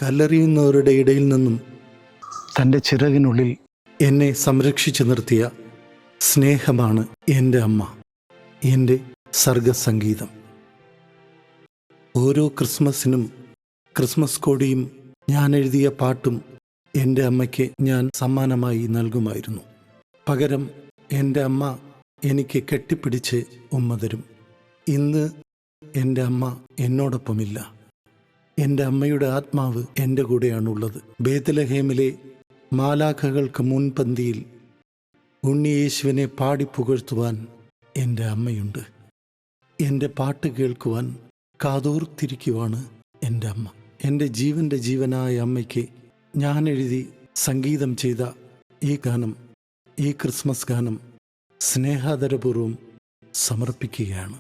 കല്ലെറിയുന്നവരുടെ ഇടയിൽ നിന്നും തൻ്റെ ചിറകിനുള്ളിൽ എന്നെ സംരക്ഷിച്ചു നിർത്തിയ സ്നേഹമാണ് എൻ്റെ അമ്മ, എൻ്റെ സർഗസംഗീതം. ഓരോ ക്രിസ്മസിനും ക്രിസ്മസ് കോടിയും ഞാൻ എഴുതിയ പാട്ടും എൻ്റെ അമ്മയ്ക്ക് ഞാൻ സമ്മാനമായി നൽകുമായിരുന്നു. പകരം എൻ്റെ അമ്മ എനിക്ക് കെട്ടിപ്പിടിച്ച് ഉമ്മ തരും. ഇന്ന് എൻ്റെ അമ്മ എന്നോടൊപ്പമില്ല. എൻ്റെ അമ്മയുടെ ആത്മാവ് എൻ്റെ കൂടെയാണുള്ളത്. ബേത്ലഹേമിലെ മാലാഖകൾക്ക് മുൻപന്തിയിൽ ഉണ്ണിയേശുവിനെ പാടിപ്പുകഴ്ത്തുവാൻ എൻ്റെ അമ്മയുണ്ട്. എൻ്റെ പാട്ട് കേൾക്കുവാൻ കാതോർത്തിരിക്കുവാണ് എൻ്റെ അമ്മ. എൻ്റെ ജീവൻ്റെ ജീവനായ അമ്മയ്ക്ക് ഞാൻ എഴുതി സംഗീതം ചെയ്ത ഈ ഗാനം, ഈ ക്രിസ്മസ് ഗാനം സ്നേഹാദരപൂർവ്വം സമർപ്പിക്കുകയാണ്.